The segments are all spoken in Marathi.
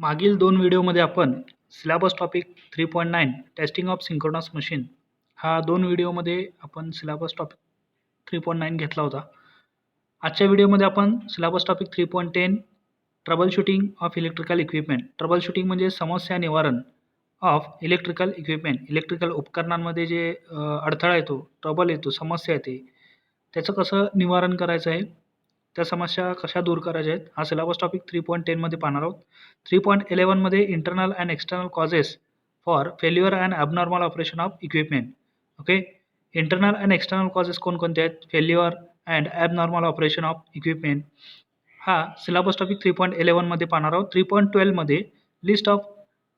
मागील 2 व्हिडिओमध्ये आपण syllabus topic 3.9 testing of synchronous machine हा 2 व्हिडिओमध्ये आपण सिलेबस टॉपिक 3.9 घेतला होता. आजच्या व्हिडिओमध्ये आपण syllabus topic 3.10 trouble shooting of electrical equipment. Trouble shooting म्हणजे समस्या निवारण ऑफ इलेक्ट्रिकल इक्विपमेंट. इलेक्ट्रिकल उपकरणांमध्ये जे अडथळा येतो, ट्रबल येतो, समस्या येते, त्याचं कसं निवारण करायचं आहे, त्या समस्या कशा दूर करायच्या आहेत, हा सिलेबस टॉपिक 3.10 मध्ये पाहणार आहोत. 3.11 मध्ये internal and external causes for failure and abnormal operation of equipment. Okay, internal and external causes कोणकोणते आहेत? Failure and abnormal operation of equipment हा सिलेबस टॉपिक 3.11 मध्ये पाहणार आहोत. 3.12 मध्ये list of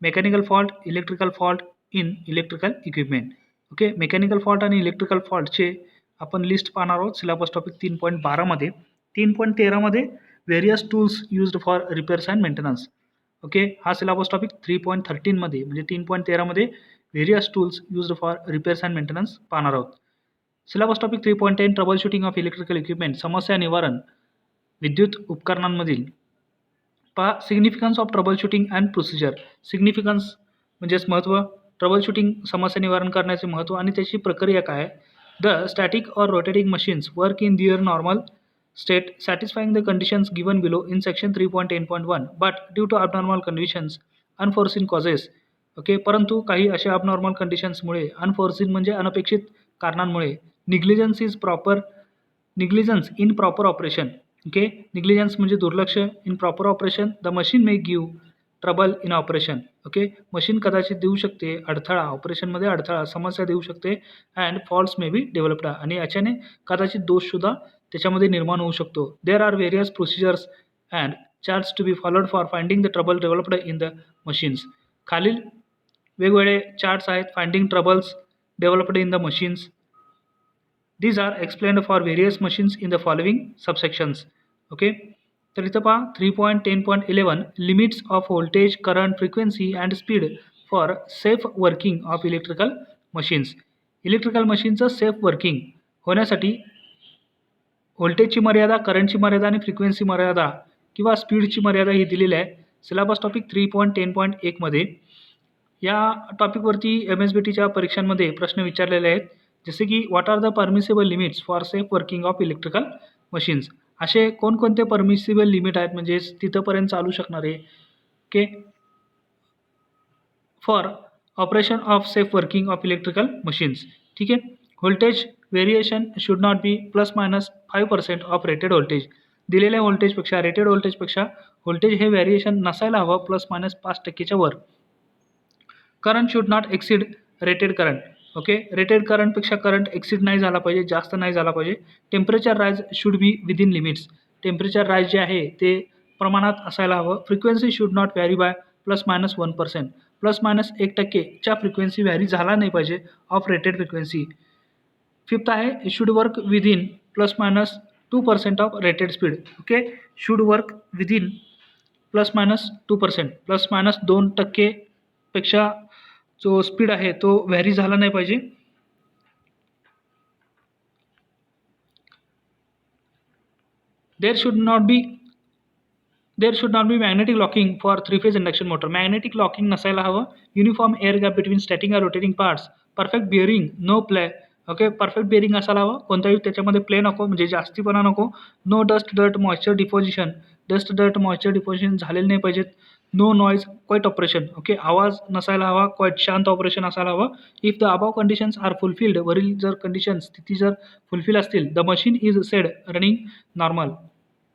mechanical fault, electrical fault in electrical equipment. Okay, mechanical fault आणि इलेक्ट्रिकल फॉल्टचे आपण लिस्ट पाहणार आहोत सिलेबस टॉपिक 3.12 मध्ये. 3.13 मध्ये various tools used for repairs and maintenance. Okay, हा सिलेबस टॉपिक 3.13 मध्ये म्हणजे 3.13 मध्ये various tools used for repairs and maintenance पाहणार आहोत. Syllabus topic 3.10 trouble shooting of electrical equipment, समस्या निवारण विद्युत उपकरणांमधील. पहा, significance of trouble shooting and procedure. Significance म्हणजेच महत्त्व, ट्रबल शूटिंग समस्या निवारण करण्याचे महत्त्व आणि त्याची प्रक्रिया काय आहे. The static or rotating machines work in their normal state satisfying the conditions given below in section 3.10.1 but due to abnormal conditions unforeseen causes. Okay, परंतु काही अशा abnormal कंडिशन्समुळे, unforeseen म्हणजे अनपेक्षित कारणांमुळे, negligence in proper operation. Okay, negligence म्हणजे दुर्लक्ष, in proper operation the machine may give trouble in operation. Okay, machine कदाचित देऊ शकते अडथळा, ऑपरेशनमध्ये अडथळा, समस्या देऊ शकते. And faults may be developed, आणि याच्याने कदाचित दोषसुद्धा त्याच्यामध्ये निर्माण होऊ शकतो. There are various procedures and charts to be followed for finding the trouble developed in the machines. खालील वेगवेगळे चार्ट्स आहेत finding troubles developed in the machines. These are explained for various machines in the following subsections. Okay, तर इथं पहा 3.10.11 limits of voltage, current, frequency and speed for safe working of electrical machines. Electrical मशीनचं सेफ वर्किंग होण्यासाठी व्होल्टेजची मर्यादा, करंटची मर्यादा आणि फ्रिक्वेन्सी मर्यादा किंवा स्पीडची मर्यादा ही दिलेली आहे सिलेबस टॉपिक 3.10.1 मध्ये. या टॉपिकवरती MSBTच्या परीक्षांमध्ये प्रश्न विचारलेले आहेत, जसे की what are the permissible limits for safe working of electrical machines. असे कोणकोणते परमिसिबल लिमिट आहेत, म्हणजे तिथंपर्यंत चालू शकणारे. Okay, for operation of safe working of electrical machines. ठीक आहे, voltage variation should not be +-5% of rated voltage. दिलेल्या व्होल्टेजपेक्षा, रेटेड व्होल्टेजपेक्षा व्होल्टेज हे व्हेरिएशन नसायला हवं +-5% वर. Current should not exceed rated current. Okay, rated करंटपेक्षा करंट एक्सीड नाही झाला पाहिजे, जास्त नाही झाला पाहिजे. Temperature rise should be within limits. Temperature rise जे आहे ते प्रमाणात असायला हवं. Frequency should not vary by +-1%. +-1%च्या फ्रिक्वेन्सी व्हॅरी झाला नाही पाहिजे ऑफ रेटेड फ्रिक्वेन्सी. फिफ्थ आहे should work within +-2% of rated speed. Okay, should work within +-2%, +-2% पेक्षा जो स्पीड आहे तो व्हॅरी झाला नाही पाहिजे. There should not be magnetic locking for three phase induction motor. Magnetic locking नसायला हवं. Uniform air gap between static and rotating parts. Perfect bearing, no play. Okay, perfect bearing असायला हवं, कोणताही त्याच्यामध्ये प्ले नको, म्हणजे जास्तीपणा नको. No dust dirt moisture deposition. Dust dirt moisture deposition झालेले नाही पाहिजेत. No noise, quiet operation. Okay, आवाज नसायला हवा, क्वाईट शांत ऑपरेशन असायला हवं. If the above conditions R fulfilled, वरील जर कंडिशन्स स्थिती जर फुलफिल असतील, the machine is sed running normal.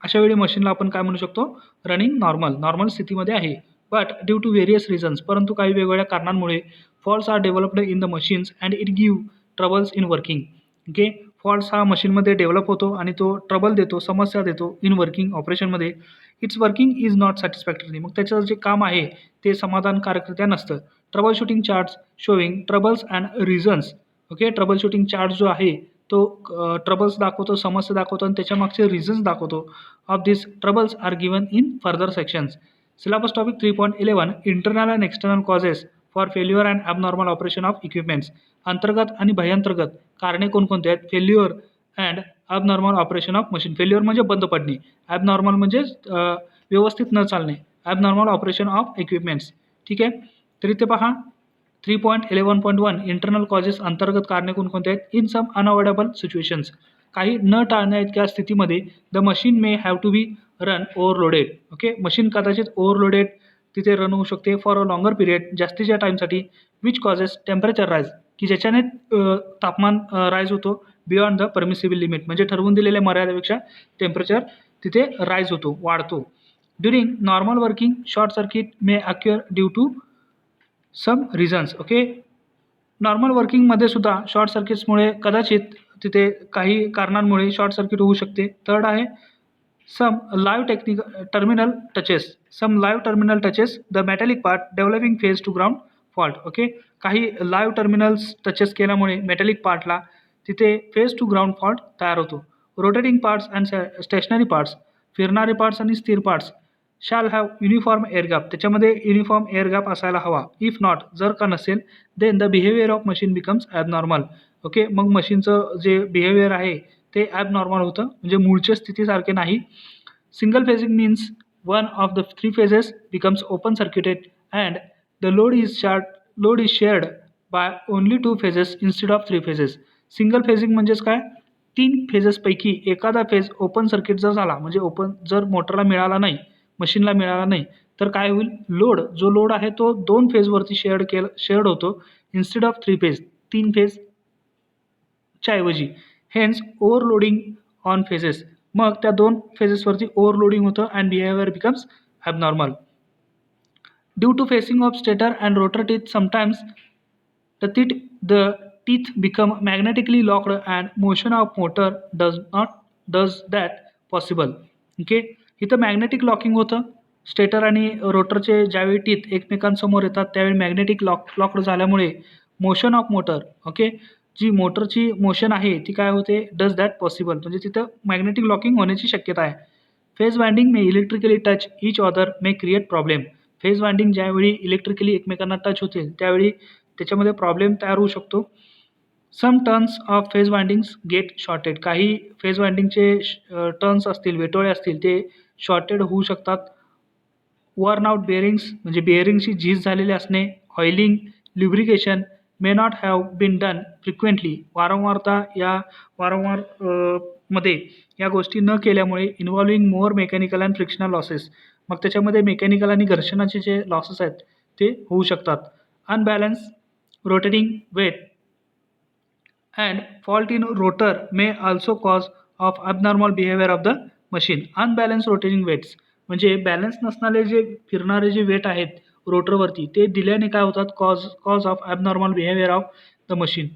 अशा वेळी मशीनला आपण काय म्हणू शकतो? रनिंग नॉर्मल स्थितीमध्ये आहे. But due to various reasons, परंतु काही वेगवेगळ्या कारणांमुळे faults are developed in the machines and it give troubles in working. Okay, faults हा मशीनमध्ये डेव्हलप होतो आणि तो ट्रबल देतो, समस्या देतो इन वर्किंग ऑपरेशनमध्ये. It's working is not satisfactory, मग त्याचं जे काम आहे ते समाधानकारकरित्या नसतं. Trouble shooting charts showing troubles and reasons. Okay, trouble shooting chart जो आहे तो ट्रबल्स दाखवतो, समस्या दाखवतो आणि त्याच्यामागचे रिझन्स दाखवतो. Of this troubles are given in further sections. Syllabus topic 3.11 internal and external causes for failure and abnormal operation of equipments. अंतर्गत आणि बाह्यांतर्गत कारणे कोणकोणते आहेत? Failure and abnormal operation of machine. Failure म्हणजे बंद पडणे, ॲबनॉर्मल म्हणजे व्यवस्थित न चालणे, ॲबनॉर्मल ऑपरेशन ऑफ इक्विपमेंट्स. ठीक आहे. तर इथे पहा 3.11.1 इंटरनल कॉजेस अंतर्गत कारणे कोणकोणते आहेत. इन सम अनअवॉइडेबल सिच्युएशन्स, काही न टाळण्या इतक्या स्थितीमध्ये the machine may have to be run overloaded. Okay, machine कदाचित ओव्हरलोडेड तिथे रन होऊ शकते फॉर अ लॉंगर पिरियड, जास्तीच्या टाईमसाठी. विच कॉजेस टेम्परेचर राईज, की ज्याच्याने तापमान राईज होतो बियॉन्ड द परमिसिबल लिमिट, म्हणजे ठरवून दिलेल्या मर्यादेपेक्षा टेम्परेचर तिथे राईज होतो, वाढतो. During normal working short circuit may occur due to some reasons. Okay, normal वर्किंगमध्ये सुद्धा शॉर्ट सर्किट्समुळे कदाचित तिथे काही कारणांमुळे शॉर्ट सर्किट होऊ शकते. थर्ड आहे some live terminal touches the metallic part developing phase to ground fault. Okay, काही लाईव्ह टर्मिनल्स टचेस केल्यामुळे मेटॅलिक पार्टला तिथे फेज टू ग्राउंड फॉल्ट तयार होतो. Rotating parts and stationary parts, फिरणारे पार्ट्स आणि स्थिर parts shall have uniform air gap, त्याच्यामध्ये युनिफॉर्म एअर गॅप असायला हवा. इफ नॉट, जर का नसेल, then the behaviour of machine becomes abnormal. Okay, मग मशीनचं जे बिहेवियर आहे ते ॲबनॉर्मल होतं, म्हणजे मूळच्या स्थितीसारखे नाही. Single phasing means one of the three phases becomes open circuited and the load is shared by only two phases instead of three phases. Single phasing म्हणजेच काय, 3 फेजेसपैकी एखादा फेज ओपन सर्किट जर झाला, म्हणजे जर मोटरला मिळाला नाही, मशीनला मिळाला नाही, तर काय होईल, जो लोड आहे तो 2 फेजवरती शेअर्ड होतो इन्स्टेड ऑफ 3 फेज, 3 फेजच्या ऐवजी. हेन्स ओव्हरलोडिंग ऑन फेजेस, मग त्या 2 फेजेसवरती ओव्हरलोडिंग होतं and behaviour becomes abnormal. Due to facing of stator and rotor teeth sometimes the teeth become magnetically locked and motion of motor does that possible. Okay, इथं मॅग्नेटिक लॉकिंग होतं. स्टेटर आणि रोटरचे ज्यावेळी टीथ एकमेकांसमोर येतात त्यावेळी मॅग्नेटिक लॉक्ड झाल्यामुळे मोशन ऑफ मोटर, ओके, जी मोटरची मोशन आहे ती काय होते, डज दॅट पॉसिबल, म्हणजे तिथं मॅग्नेटिक लॉकिंग होण्याची शक्यता आहे. Phase winding may electrically touch each other may create problem. Phase winding ज्यावेळी इलेक्ट्रिकली एकमेकांना टच होतील त्यावेळी त्याच्यामध्ये प्रॉब्लेम तयार होऊ शकतो. Some turns of phase windings get shorted, काही फेज वाइंडिंगचे टर्न्स असतील, वेटोळे असतील, ते शॉर्टेड होऊ शकतात. वर्न आउट बेअरिंग्स, म्हणजे बेअरिंगची झीज झालेली असणे. Oiling, lubrication may not have been done frequently, वारंवार मध्ये या गोष्टी न केल्यामुळे. Involving more mechanical and frictional losses, मग त्याच्यामध्ये मेकॅनिकल आणि घर्षणाचे जे लॉसेस आहेत ते होऊ शकतात. Unbalance rotating weight and fault in rotor may also cause of abnormal behavior of the machine. Unbalanced rotating weights म्हणजे बॅलन्स नसणारे जे फिरणारे जे वेट आहेत रोटरवरती ते दिल्याने काय होतात, cause of abnormal behaviour of the machine.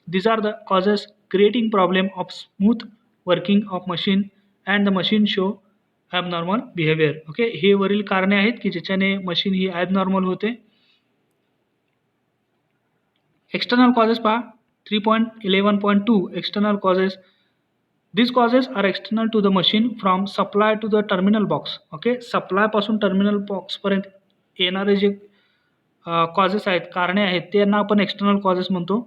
These are the causes creating problem of smooth working of machine and the machine show abnormal behaviour. Okay, हे वरील कारणे आहेत की ज्याच्याने मशीन ही ॲबनॉर्मल होते. एक्सटर्नल कॉजेस पहा 3.11.2 external causes. These causes are external to the machine from supply to the terminal box. Okay, सप्लायपासून टर्मिनल बॉक्सपर्यंत येणारे जे कॉजेस आहेत, कारणे आहेत, त्यांना आपण एक्सटर्नल कॉजेस म्हणतो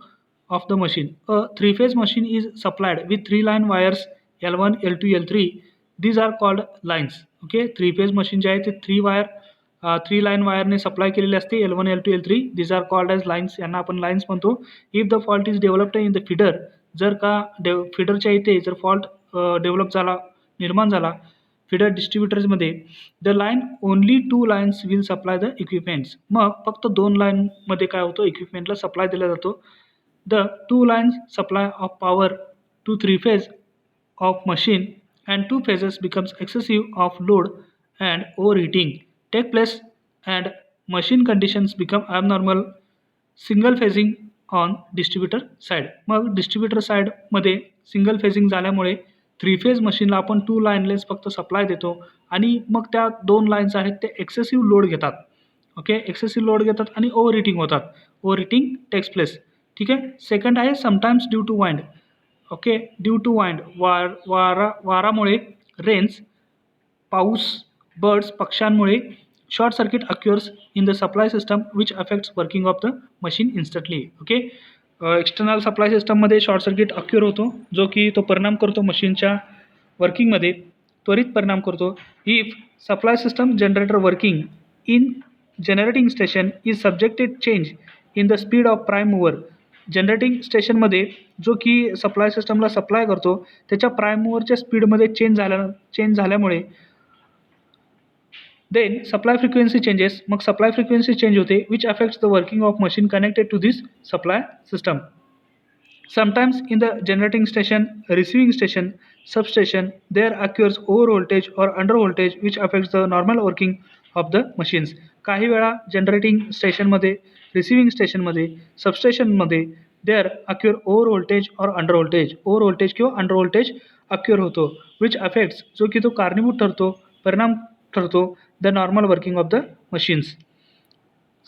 of the machine. A 3 phase machine is supplied with 3 line wires L1, L2, L3. These are called lines. Okay, 3 phase machine जे आहे ते 3 लाईन वायरने सप्लाय केलेली असते L1, L2, L3. These are called as lines, यांना आपण लाईन्स म्हणतो. If the fault is developed in the feeder, जर का फीडरच्या इथे जर फॉल्ट निर्माण झाला फीडर डिस्ट्रीब्युटर्समध्ये, the line only 2 lines will supply the equipments, मग फक्त 2 लाईनमध्ये काय होतं, इक्विपमेंटला सप्लाय दिला जातो. The 2 lines supply of power to 3 phase of machine and 2 phases becomes excessive of load and overheating take place and machine conditions become abnormal. Single phasing on distributor side, मग डिस्ट्रीब्युटर साईडमध्ये सिंगल फेजिंग झाल्यामुळे 3 फेज मशीनला आपण 2 लाईनलेस फक्त सप्लाय देतो आणि मग त्या 2 लाईन्स आहेत ते एक्सेसिव्ह लोड घेतात. ओके, एक्सेसिव्ह लोड घेतात आणि ओव्हरहीटिंग होतात. Overheating takes place. ठीक आहे. सेकंड आहे sometimes due to wind. Okay, due to wind, वारामुळे, रेन्स, पाऊस, बर्ड्स, पक्ष्यांमुळे short circuit occurs in the supply system which affects working of the machine instantly. Okay, external supply सिस्टममध्ये शॉर्ट सर्किट अक्युअर होतो जो की तो परिणाम करतो मशीनच्या वर्किंगमध्ये, त्वरित परिणाम करतो. If supply system generator working in generating station is subjected change in the speed of prime mover. Generating स्टेशनमध्ये जो की सप्लाय सिस्टमला सप्लाय करतो त्याच्या प्राईम मूवरच्या स्पीडमध्ये चेंज झाल्यामुळे देन सप्लाय फ्रिक्वेन्सी चेंजेस, मग सप्लाय फ्रिक्वेन्सी चेंज होते which affects the working of machine connected to this supply system. Sometimes in the generating station, receiving station, substation, there occurs over voltage or under voltage which affects the normal working of the machines. काही वेळा जनरेटिंग स्टेशनमध्ये, रिसिविंग स्टेशनमध्ये, सबस्टेशनमध्ये there occur over voltage or under voltage, over voltage किंवा under voltage occur होतो which affects, जो की तो कारणीभूत ठरतो, परिणाम ठरतो the normal working of the machines.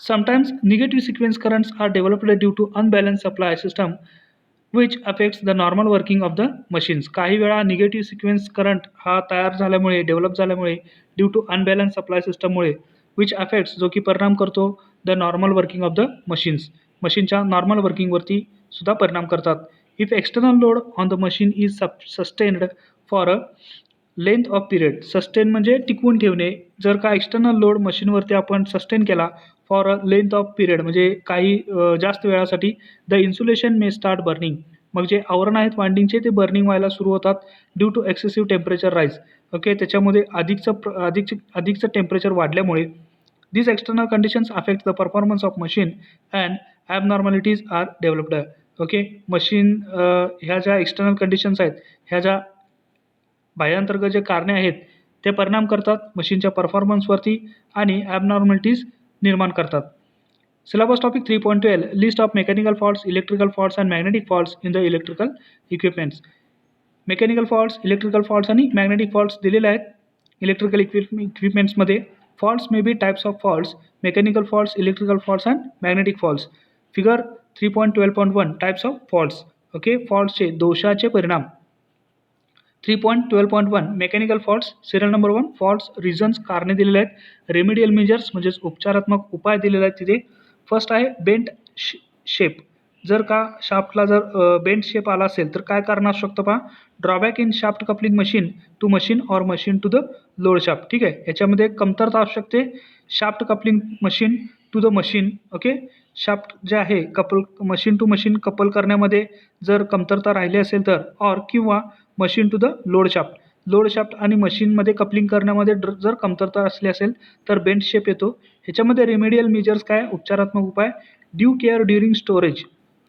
Sometimes negative sequence currents are developed due to unbalanced supply system which affects the normal working of the machines. काही वेळा निगेटिव्ह सिक्वेन्स करंट हा तयार झाल्यामुळे, डेव्हलप झाल्यामुळे, ड्यू टू अनबॅलन्स सप्लाय सिस्टममुळे विच अफेक्ट्स, जो की परिणाम करतो the normal working of the machines, मशीनच्या नॉर्मल वर्किंगवरती सुद्धा परिणाम करतात. If external load on the machine is sustained for a length of period, sustain म्हणजे टिकवून ठेवणे, जर का एक्सटर्नल लोड मशीनवरती आपण सस्टेन केला for a length of period म्हणजे काही जास्त वेळासाठी, the insulation may start burning, मग जे आवरण आहेत वाइंडिंगचे ते बर्निंग व्हायला सुरू होतात due to excessive temperature rise. Okay, त्याच्यामध्ये अधिकचं टेम्परेचर वाढल्यामुळे these external conditions affect the performance of machine and abnormalities are developed. Okay, machine ह्या ज्या एक्सटर्नल कंडिशन्स आहेत, ह्या ज्या बाह्यांतर्गत जे कारणे आहेत ते परिणाम करतात मशीनच्या परफॉर्मन्सवरती आणि ॲबनॉर्मलिटीज निर्माण करतात. Syllabus topic 3.12 list of mechanical faults, electrical faults and magnetic faults in the electrical equipments. Mechanical faults, electrical faults आणि मॅग्नेटिक फॉल्ट्स दिलेले आहेत इलेक्ट्रिकल इक्विपमेंट्समध्ये. Faults may be types of faults, mechanical faults, electrical faults and magnetic faults. Figure 3.12.1 types of faults. Okay, फॉल्ट्सचे दोषाचे परिणाम. 3.12.1 mechanical faults, serial number 1 faults reasons, कारणे दिलेले आहेत. रेमेडियल मेजर्स म्हणजेच उपचारात्मक उपाय दिलेले आहेत तिथे. फर्स्ट आहे बेंट शेप, जर का शाफ्टला जर बेंट शेप आला असेल तर काय कारण असू शकतं पहा. Drawback in shaft coupling machine to machine or machine to the load shaft. ठीक आहे, याच्यामध्ये कमतरता असू शकते shaft coupling machine to the machine. Okay, shaft जे आहे मशीन टू मशीन कपल करण्यामध्ये जर कमतरता राहिली असेल तर, और किंवा machine to the load shaft आणि मशीनमध्ये कपलिंग करण्यामध्ये जर कमतरता असली असेल तर बेंट शेप येतो. ह्याच्यामध्ये रेमेडियल मेजर्स काय, उपचारात्मक उपाय. Due care during storage.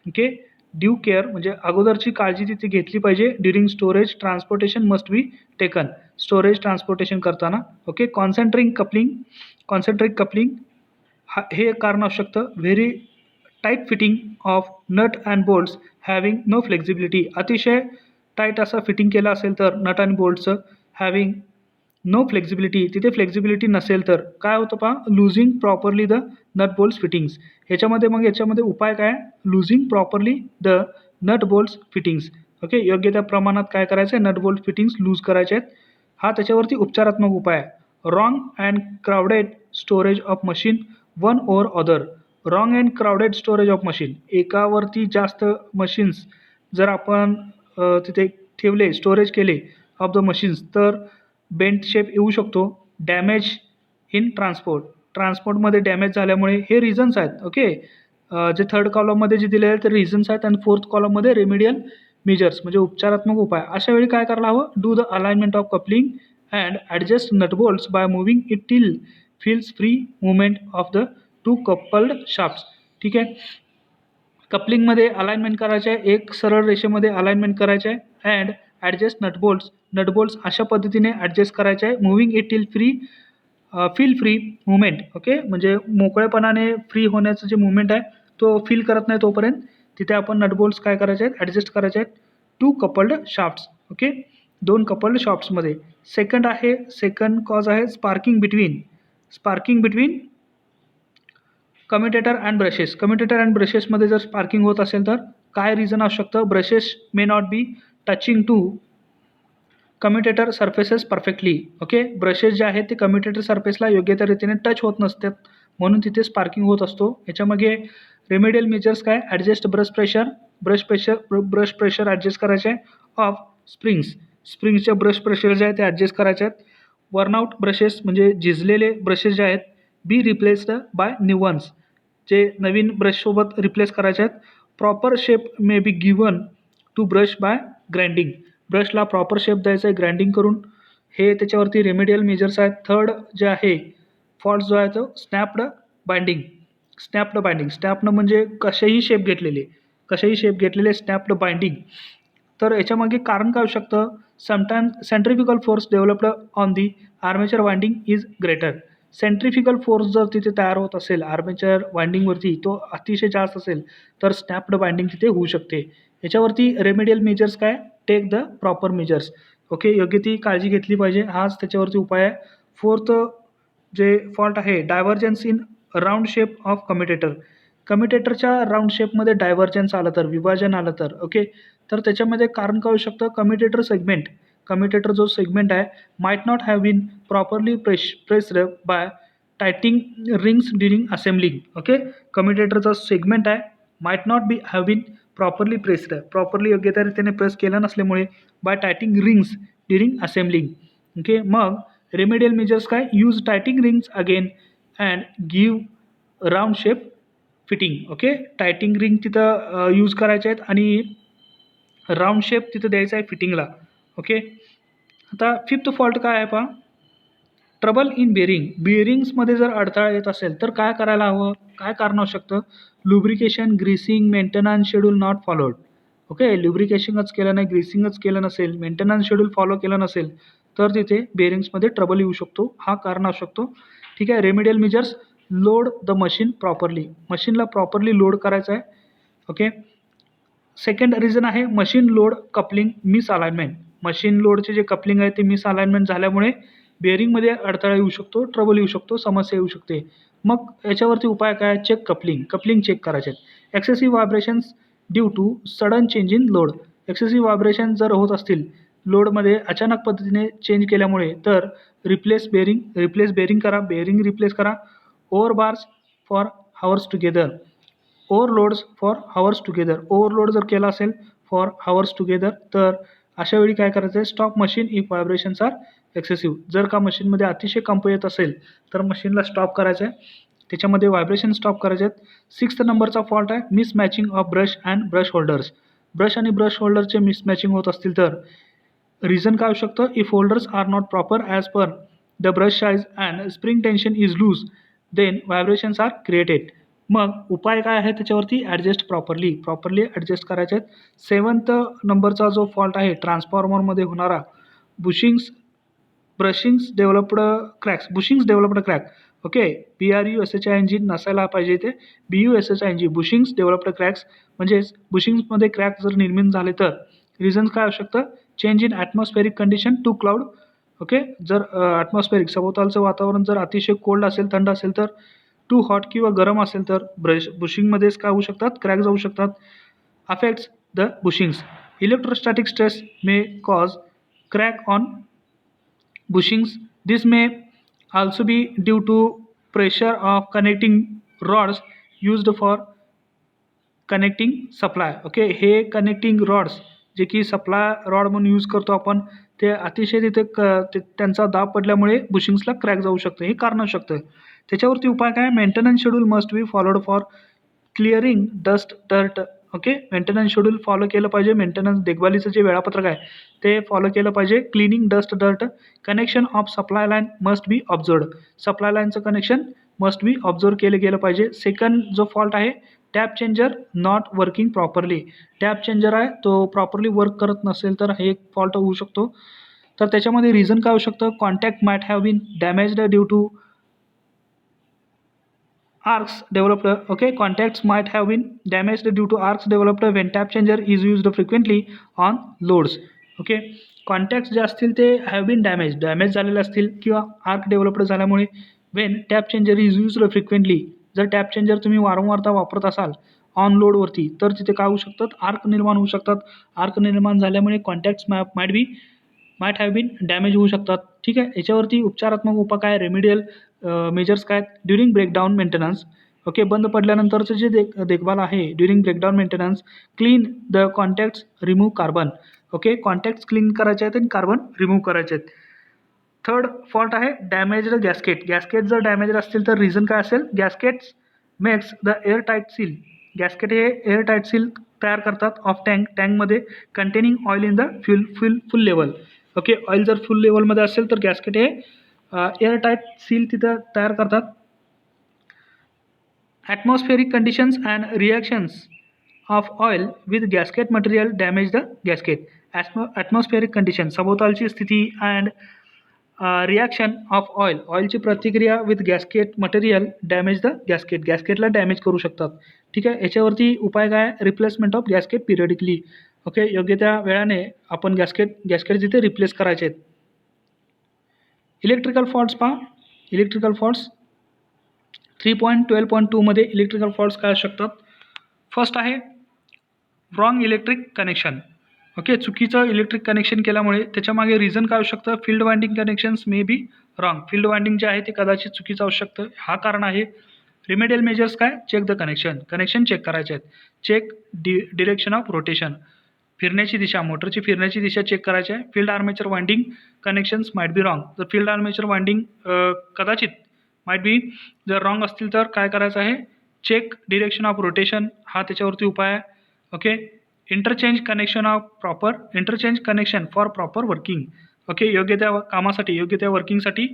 Okay, due care म्हणजे अगोदरची काळजी तिथे घेतली पाहिजे. During storage transportation must be taken, storage transportation करताना. ओके, कॉन्सन्ट्रिक कपलिंग हे एक कारण असू शकतं. Very tight fitting of nut and bolts having no flexibility, अतिशय टाईट असं फिटिंग केलं असेल तर नट आणि बोल्टचं, हॅव्हिंग नो फ्लेक्झिबिलिटी, तिथे फ्लेक्झिबिलिटी नसेल तर काय होतं पहा, loosing properly the nut bolts fittings. याच्यामध्ये उपाय काय, loosing properly the nut bolts fittings. Okay, योग्य त्या प्रमाणात काय करायचं आहे, नट बोल्ट फिटिंग्स लूज करायचे आहेत. हा त्याच्यावरती उपचारात्मक उपाय आहे. Wrong and crowded storage of machine one over other. Wrong and crowded storage of machine, एकावरती जास्त मशीन्स जर आपण तिथे ठेवले, स्टोरेज केले ऑफ द मशीन्स तर बेंट शेप येऊ शकतो. डॅमेज इन ट्रान्सपोर्टमध्ये डॅमेज झाल्यामुळे हे रिझन्स आहेत. ओके, जे थर्ड कॉलममध्ये जे दिले आहेत ते रिझन्स आहेत आणि फोर्थ कॉलममध्ये रेमेडियल मेजर्स म्हणजे उपचारात्मक उपाय. अशा वेळी काय करायला हवं, do the alignment of coupling and adjust nut bolts by moving it till feels free movement of the two coupled shafts. ठीक आहे, कपलिंगमध्ये अलाइनमेंट करायचे आहे, एक सरळ रेषेमध्ये अलाइनमेंट करायचे आहे. अँड ॲडजस्ट नटबोल्ट्स अशा पद्धतीने ॲडजस्ट करायचे आहे. Moving it till feel free movement. Okay, म्हणजे मोकळेपणाने फ्री होण्याचं जे मुवमेंट आहे तो फील करत नाही तोपर्यंत तिथे आपण नटबोल्ट्स काय करायचे आहेत, ॲडजस्ट करायचे आहेत. Two coupled shafts. Okay, 2 coupled शाफ्ट्समध्ये. सेकंड कॉज आहे sparking between commutator and brushes. Commutator and ब्रशेसमध्ये जर स्पार्किंग होत असेल तर काय रिझन असू शकतं, brushes may not be touching to commutator surfaces perfectly. Okay, brushes जे आहेत ते कम्युटेटर सरफेसला योग्य त्या रीतीने टच होत नसतात म्हणून तिथे स्पार्किंग होत असतो. याच्यामागे रेमेडियल मेजर्स काय, ॲडजस्ट ब्रश प्रेशर ॲडजस्ट करायचे आहे. ऑफ स्प्रिंग्सचे ब्रश प्रेशर जे आहे ते ॲडजस्ट करायचे आहेत. वर्नआउट ब्रशेस म्हणजे झिजलेले ब्रशेस जे आहेत be replaced by new ones, जे नवीन ब्रशसोबत रिप्लेस करायचे आहेत. Proper shape may be given to brush by grinding, ब्रशला प्रॉपर शेप द्यायचा आहे ग्राइंडिंग करून. हे त्याच्यावरती रेमेडियल मेजर्स आहेत. थर्ड जे आहे फॉल्ट जो आहे तो स्नॅप्ड बाइंडिंग. स्नॅपनं म्हणजे कशाही शेप घेतलेले स्नॅप्ड बाइंडिंग. तर याच्यामागे कारण काय होऊ शकतं, sometimes centrifugal force developed on the armature winding is greater. Centrifugal force जर तिथे तयार होत असेल आर्मेचर वाइंडिंगवरती, तो अतिशय जास्त असेल तर स्नॅप्ड बाइंडिंग तिथे होऊ शकते. याच्यावरती रेमेडियल मेजर्स काय, take the proper measures. Okay, योग्य ती काळजी घेतली पाहिजे, हाच त्याच्यावरती उपाय आहे. फोर्थ जे फॉल्ट आहे divergence in round shape of commutator. कम्युटेटरच्या राऊंड शेपमध्ये डायव्हर्जन्स आलं तर, विभाजन आलं तर, ओके, तर त्याच्यामध्ये कारण काय होऊ शकतं, कम्युटेटर जो सेगमेंट आहे might not have been properly pressed by tighting rings during assembling. Okay, कम्युटेटरचा सेगमेंट आहे might not be have been properly pressed, properly योग्य त्या रीतीने प्रेस केलं नसल्यामुळे by tighting rings during assembling. Okay, मग रेमेडियल मेजर्स काय, use tighting rings again and give round shape fitting. Okay, tighting ring तिथं यूज करायचे आहेत आणि राऊंड शेप तिथं द्यायचा आहे फिटिंगला. ओके, आता फिफ्थ फॉल्ट काय आहे पहा, ट्रबल इन बिअरिंग्समध्ये जर अडथळा येत असेल तर काय करायला हवं, काय कारण असू शकतं, lubrication, greasing, maintenance schedule not followed. Okay, लुब्रिकेशनच केलं नाही, ग्रीसिंगच केलं नसेल, मेंटेनन्स शेड्यूल फॉलो केलं नसेल तर तिथे बेअरिंग्समध्ये ट्रबल येऊ शकतो, हा कारण असू शकतो. ठीक आहे, remedial measures, load the machine properly, मशीनला प्रॉपरली लोड करायचं आहे. ओके, सेकंड रिझन आहे machine load coupling miss alignment. Machine लोडचे जे कपलिंग आहे ते मिस अलाइनमेंट झाल्यामुळे बेअरिंगमध्ये अडथळा येऊ शकतो, ट्रबल येऊ शकतो, समस्या येऊ शकते. मग याच्यावरती उपाय काय, चेक कपलिंग चेक करायचे आहेत. Excessive vibrations due to sudden change in load. Excessive vibration जर होत असतील लोडमध्ये अचानक पद्धतीने चेंज केल्यामुळे तर रिप्लेस बेअरिंग करा, बेअरिंग रिप्लेस करा. Over bars for hours together, overloads for hours together, overload जर केला असेल फॉर हावर्स टुगेदर तर अशा वेळी काय करायचं आहे, stop machine if vibrations are excessive. जर का मशीनमध्ये अतिशय कंप येत असेल तर मशीनला स्टॉप करायचं आहे, त्याच्यामध्ये व्हायब्रेशन स्टॉप करायचे आहेत. सिक्स्थ नंबरचा फॉल्ट आहे mismatching of brush and brush holders. Brush आणि ब्रश होल्डरचे मिसमॅचिंग होत असतील तर रिझन काय होऊ शकतं, if holders are not proper as per the brush size and spring tension is loose then vibrations are created. मग उपाय काय आहे त्याच्यावरती, ॲडजस्ट प्रॉपरली ॲडजस्ट करायचे आहेत. सेवन्थ नंबरचा जो फॉल्ट आहे ट्रान्सफॉर्मरमध्ये होणारा bushings developed crack. Okay, BRUSHING नसायला पाहिजे ते BUSHING, बुशिंग्स डेव्हलप्ड क्रॅक्स, म्हणजेच बुशिंग्समध्ये क्रॅक जर निर्माण झाले तर रिझन काय असू शकतं, change in atmospheric condition to cloud. Okay, जर ॲटमॉस्फेरिक सभोवतालचं वातावरण जर अतिशय कोल्ड असेल, थंड असेल तर, टू हॉट किंवा गरम असेल तर बुशिंगमध्येच काय होऊ शकतात, क्रॅक जाऊ शकतात. Affects the bushings. Electrostatic stress may cause crack on bushings. This may also be due to pressure of connecting rods used for connecting supply. Okay, हे कनेक्टिंग रॉड्स जे की सप्लाय रॉड म्हणून यूज करतो आपण, ते अतिशय तिथे त्यांचा दाब पडल्यामुळे बुशिंग्सला क्रॅक जाऊ शकतं, हे कारण असू शकतं. त्याच्यावरती उपाय काय, maintenance schedule must be followed for clearing dust dirt. Okay, maintenance schedule follow केलं पाहिजे, मेंटेनन्स देखभालीचं जे वेळापत्रक आहे ते फॉलो केलं पाहिजे. Cleaning dust dirt, connection of supply line must be observed. Supply लाईनचं कनेक्शन मस्ट बी ऑब्झर्व केलं गेलं पाहिजे. सेकंड जो फॉल्ट आहे tap changer not working properly. Tap changer आहे तो प्रॉपरली वर्क करत नसेल तर हे एक फॉल्ट होऊ शकतो. तर त्याच्यामध्ये रिझन काय होऊ शकतं, contact might have been damaged due to arcs developed. Okay, contacts might have been damaged due to arcs developed when tap changer is used frequently on loads. Okay, contacts जे असतील ते हॅव बीन डॅमेज झालेले असतील किंवा आर्क डेव्हलप्ड झाल्यामुळे Wien tap changer is used frequently, जर टॅप चेंजर तुम्ही वारंवारता वापरत असाल ऑन लोडवरती तर तिथे काय होऊ शकतात, आर्क निर्माण होऊ शकतात. आर्क निर्माण झाल्यामुळे contacts might have been damage होऊ शकतात. ठीक आहे, याच्यावरती उपचारात्मक उपाय काय, रेमेडियल मेजर्स काय, ड्युरिंग ब्रेकडाऊन मेंटेनन्स. ओके, बंद पडल्यानंतरचं जे देखभाल आहे during breakdown maintenance, clean the contacts, remove carbon. Okay, contacts clean करायचे आहेत आणि कार्बन रिमूव्ह करायचे आहेत. थर्ड फॉल्ट आहे डॅमेज्ड गॅस्केट. गॅस्केट जर डॅमेज असतील तर रिझन काय असेल? Gaskets makes the air tight seal. Gasket हे एअर टाईट सील तयार करतात ऑफ टँक, टँकमध्ये containing oil in the full level. Okay, oil जर फुल लेवलमध्ये असेल तर गॅस्केट हे एअर टाईट सील तिथं तयार करतात. Atmospheric conditions and reactions of oil with gasket material damage the gasket. Atmospheric condition, सभोवतालची स्थिती, अँड रिॲक्शन ऑफ ऑइल, ऑइलची प्रतिक्रिया with gasket material damage the gasket, गॅस्केटला डॅमेज करू शकतात. ठीक आहे, याच्यावरती उपाय काय? Replacement of gasket periodically. Okay, योग्य त्या वेळाने आपण गॅस्केट जिथे रिप्लेस करायचे आहेत. इलेक्ट्रिकल फॉल्ट्स पहा. इलेक्ट्रिकल फॉल्ट्स 3.12.2 मध्ये इलेक्ट्रिकल फॉल्ट्स काय असू शकतात? फर्स्ट आहे रॉंग इलेक्ट्रिक कनेक्शन. ओके, चुकीचं इलेक्ट्रिक कनेक्शन केल्यामुळे त्याच्यामागे रिझन काय असू शकतं? Field winding connections may be wrong. Field winding जे आहे ते कदाचित चुकीचं असू शकतं, हा कारण आहे. रिमेडियल मेजर्स काय? चेक द कनेक्शन चेक करायचे आहेत. चेक डिरेक्शन ऑफ रोटेशन, फिरण्याची दिशा, मोटरची फिरण्याची दिशा चेक करायची आहे. Field armature winding connections might be wrong. जर फील्ड आर्मेचर वाइंडिंग कदाचित माइट बी जर रॉंग असतील तर काय करायचं आहे? चेक डिरेक्शन ऑफ रोटेशन, हा त्याच्यावरती उपाय आहे. Okay, interchange connection for proper working. Okay, योग्य त्या कामासाठी, योग्य त्या वर्किंगसाठी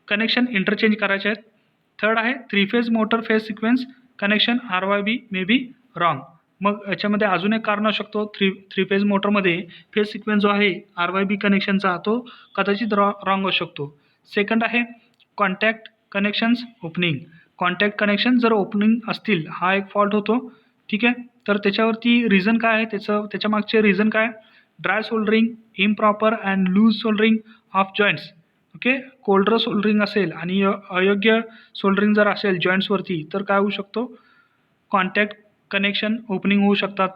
कनेक्शन इंटरचेंज करायचे आहेत. थर्ड आहे 3 phase motor phase sequence connection RYB may be wrong. मग याच्यामध्ये अजून एक कारण असू शकतो, थ्री फेज मोटरमध्ये फेज सिक्वेन्स जो आहे RYB कनेक्शनचा तो कदाचित रॉंग असू शकतो. सेकंड आहे contact connections opening. Contact connection जर ओपनिंग असतील, हा एक फॉल्ट होतो. ठीक आहे, तर त्याच्यावरती रिझन काय आहे? त्याच्या मागचे रिझन काय? Dry soldering, improper and loose soldering of joints. Okay, colder soldering असेल आणि अयोग्य सोल्डरिंग जर असेल जॉईंट्सवरती तर काय होऊ शकतो? कॉन्टॅक्ट कनेक्शन ओपनिंग होऊ शकतात.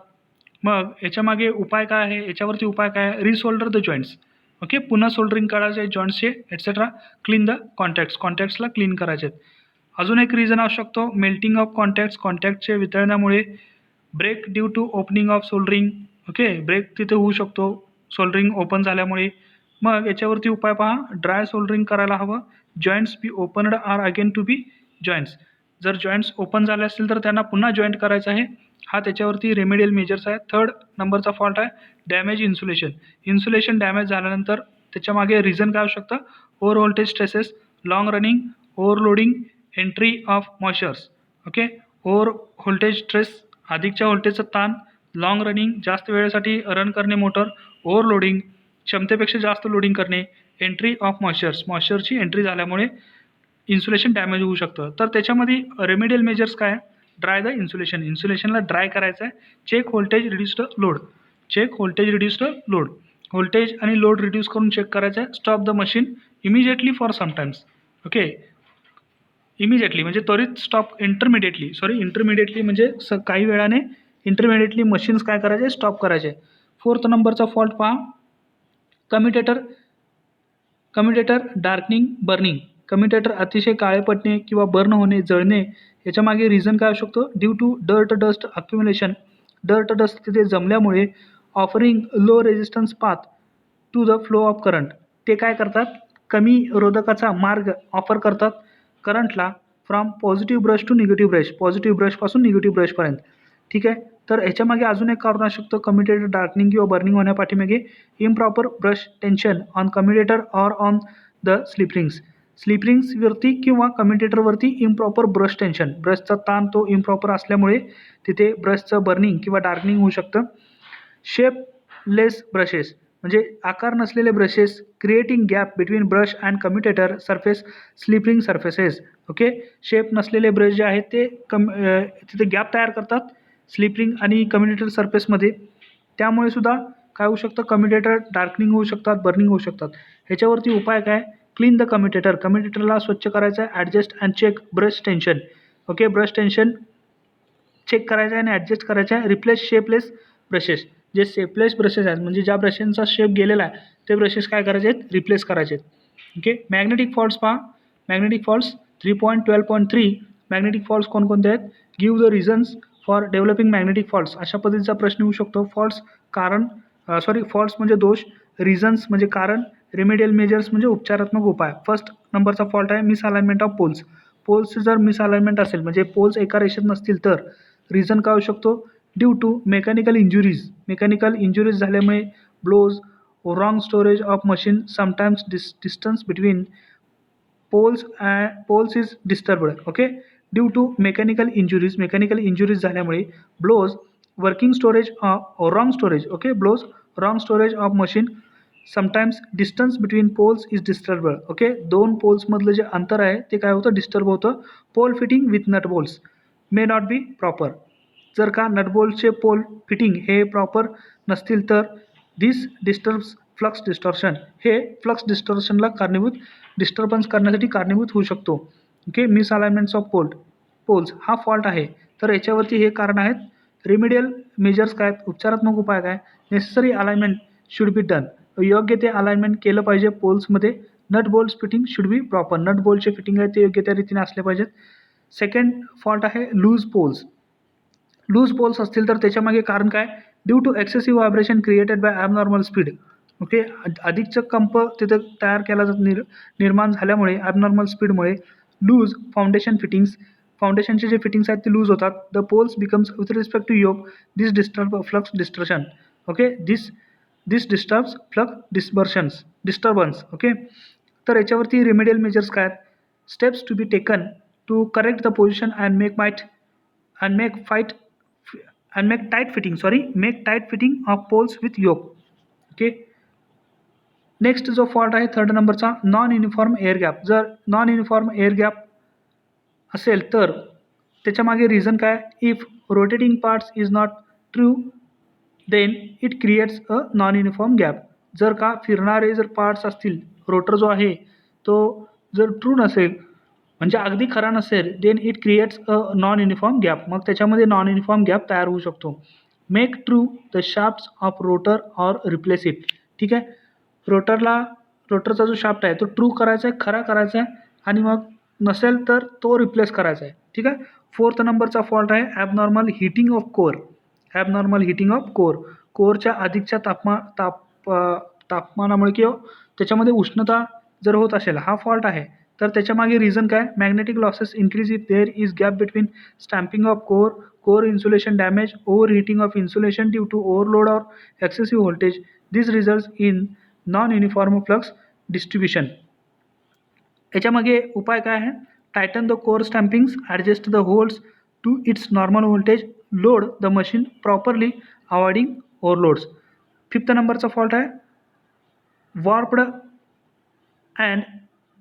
मग याच्यामागे उपाय काय आहे? याच्यावरती उपाय काय आहे? Resolder the joints. ओके, पुन्हा सोल्डरिंग करायचे जॉईंट्सचे एटसेट्रा. क्लीन द कॉन्टॅक्ट्सला क्लीन करायचे आहेत. अजून एक रिझन असू शकतो मेल्टिंग ऑफ कॉन्टॅक्टचे वितळण्यामुळे. Break due to opening of soldering. Okay, break तिथे होऊ शकतो सोल्डरिंग ओपन झाल्यामुळे. मग याच्यावरती उपाय पहा, ड्राय सोल्डरिंग करायला हवं. Joints be opened are again to be joints. जर जॉईंट्स ओपन झाले असतील तर त्यांना पुन्हा जॉईंट करायचं आहे, हा त्याच्यावरती रेमेडियल मेजर्स आहे. थर्ड नंबरचा फॉल्ट आहे डॅमेज इन्सुलेशन. इन्सुलेशन डॅमेज झाल्यानंतर त्याच्यामागे रिझन काय असू शकतं? Overvoltage stresses, long running, overloading, entry of moistures. Okay, overvoltage stress, अधिकच्या व्होल्टेजचं ताण, लॉंग रनिंग, जास्त वेळेसाठी रन करणे मोटर, ओव्हरलोडिंग, क्षमतेपेक्षा जास्त लोडिंग करणे, एंट्री ऑफ मॉइश्चरची एंट्री झाल्यामुळे इन्सुलेशन डॅमेज होऊ शकतं. तर त्याच्यामध्ये रेमेडियल मेजर्स काय? ड्राय द इन्सुलेशनला ड्राय करायचं आहे. Check voltage reduced load, voltage आणि लोड रिड्यूस करून चेक करायचं आहे. Stop the machine immediately for sometimes. Okay, immediately म्हणजे त्वरित स्टॉप, इंटरमिडिएटली म्हणजे काही वेळाने इंटरमिडिएटली मशीन्स काय करायचे? स्टॉप करायचे. फोर्थ नंबरचा फॉल्ट पहा, कम्युटेटर डार्कनिंग, बर्निंग. कम्युटेटर अतिशय काळे पडणे किंवा बर्न होणे, जळणे, याच्यामागे रिझन काय असू शकतो? Due to dust accumulation. Dust तिथे जमल्यामुळे offering low resistance path to the flow of current. ते काय करतात? कमी रोधकाचा मार्ग ऑफर करतात करंटला from positive brush to negative brush, positive ब्रशपासून निगेटिव्ह ब्रशपर्यंत. ठीक आहे, तर ह्याच्यामागे अजून एक कारण असू शकतं कम्युटेटर डार्कनिंग किंवा बर्निंग होण्यापाठीमागे improper brush tension on commutator or on the स्लिपरिंग्सवरती किंवा कम्युटेटरवरती इम्प्रॉपर ब्रश टेन्शन, ब्रशचा ताण तो इम्प्रॉपर असल्यामुळे तिथे ब्रशचं बर्निंग किंवा डार्कनिंग होऊ शकतं. शेपलेस ब्रशेस म्हणजे आकार नसलेले brushes, creating gap between brush and commutator surface, slip ring surfaces. Okay, shape नसलेले ब्रश जे आहेत ते तिथे गॅप तयार करतात स्लिपरिंग आणि कम्युटेटर सरफेसमध्ये. त्यामुळे सुद्धा काय होऊ शकतं? कम्युटेटर डार्कनिंग होऊ शकतात, बर्निंग होऊ शकतात. ह्याच्यावरती उपाय काय? क्लीन द कम्युटेटरला स्वच्छ करायचं आहे. Adjust and check brush tension. Okay, brush tension check करायचं आहे आणि ॲडजस्ट करायचं आहे. Replace shapeless brushes. जे शेपलेस ब्रशेस आहेत म्हणजे ज्या ब्रशेसचा शेप गेलेला आहे ते ब्रशेस काय करायचे आहेत? रिप्लेस करायचे आहेत. ओके, मॅग्नेटिक फॉल्ट्स पहा. Magnetic faults 3.12.3. मॅग्नेटिक फॉल्ट्स कोणकोणते आहेत? Give the reasons for developing magnetic faults. अशा पद्धतीचा प्रश्न येऊ शकतो. फॉल्ट्स म्हणजे दोष, रिझन्स म्हणजे कारण, रेमेडियल मेजर्स म्हणजे उपचारात्मक उपाय. फर्स्ट नंबरचा फॉल्ट आहे मिसअलाइनमेंट ऑफ पोल्स. पोल्स जर मिसअलाइनमेंट असेल म्हणजे पोल्स एका रेषेत नसतील तर रिझन काय होऊ शकतो? Due to mechanical injuries. Mechanical injuries झाल्यामुळे blows, wrong storage of machine, sometimes distance between poles is disturbed. Okay, due to mechanical injuries झाल्यामुळे blows, working storage, wrong storage. Okay, blows, wrong storage of machine, sometimes distance between poles is disturbed. Okay, दोन पोल्समधलं जे अंतर आहे ते काय होतं? डिस्टर्ब होतं. Pole fitting with nut bolts may not be proper. जर का नटबोल्टचे पोल फिटिंग हे प्रॉपर नसतील तर दिस डिस्टर्ब्स फ्लक्स डिस्टॉर्शन. हे फ्लक्स डिस्टॉर्शनला डिस्टर्बन्स करण्यासाठी कारणीभूत होऊ शकतो. ओके, मिसअलाइनमेंट्स ऑफ पोल्स हा फॉल्ट आहे. तर याच्यावरती हे कारण आहेत. रेमेडियल मेजर्स काय आहेत? उपचारात्मक उपाय काय? Necessary alignment should be done. योग्य ते अलाइनमेंट केलं पाहिजे पोल्समध्ये. Nut bolts fitting should be proper. Nut बोल्टचे फिटिंग आहे ते योग्य त्या रीतीने असले पाहिजेत. सेकंड फॉल्ट आहे लूज पोल्स. लूज पोल्स असतील तर त्याच्यामागे कारण काय? Due to excessive vibration created by abnormal speed. Okay, अधिकचा कंप तिथं तयार केला निर्माण झाल्यामुळे ॲबनॉर्मल स्पीडमुळे लूज फाउंडेशनचे जे फिटिंग्स आहेत ते लूज होतात. The poles becomes with respect to yoke this disturb flux distortion. Okay, this disturbs flux disturbance. Okay, तर याच्यावरती रेमेडियल मेजर्स काय आहेत? Steps to be taken to correct the position and make tight fitting of poles with yoke. Okay, next जो फॉल्ट आहे थर्ड नंबरचा नॉन युनिफॉर्म एअर गॅप. जर नॉन युनिफॉर्म एअर गॅप असेल तर त्याच्यामागे रिझन काय? If rotating parts is not true then it creates a non uniform gap. जर का फिरणारे जर पार्ट्स असतील, रोटर जो आहे तो जर ट्रू नसेल म्हणजे अगदी खरा नसेल, then it creates a non uniform gap. मग त्याच्यामध्ये नॉन युनिफॉर्म गॅप तयार होऊ शकतो. Make true the shafts of rotor or replace it. ठीक आहे, रोटरचा जो शाफ्ट आहे तो ट्रू करायचा आहे, खरा करायचा आहे आणि मग नसेल तर तो रिप्लेस करायचा आहे. ठीक आहे. फोर्थ नंबरचा फॉल्ट आहे ॲबनॉर्मल हिटिंग ऑफ कोअर. कोअरच्या अधिकच्या तापमानामुळे किंवा त्याच्यामध्ये उष्णता जर होत असेल हा फॉल्ट आहे. तर त्याच्यामागे रिझन काय? Magnetic losses increase if there is gap between stamping of core insulation damage, overheating of insulation due to overload or excessive voltage. This results in non uniform flux distribution. याच्यामागे उपाय काय आहे? Tighten the core stampings, adjust the holds to its normal voltage, load the machine properly, avoiding overloads. Fifth नंबरचा फॉल्ट आहे warped and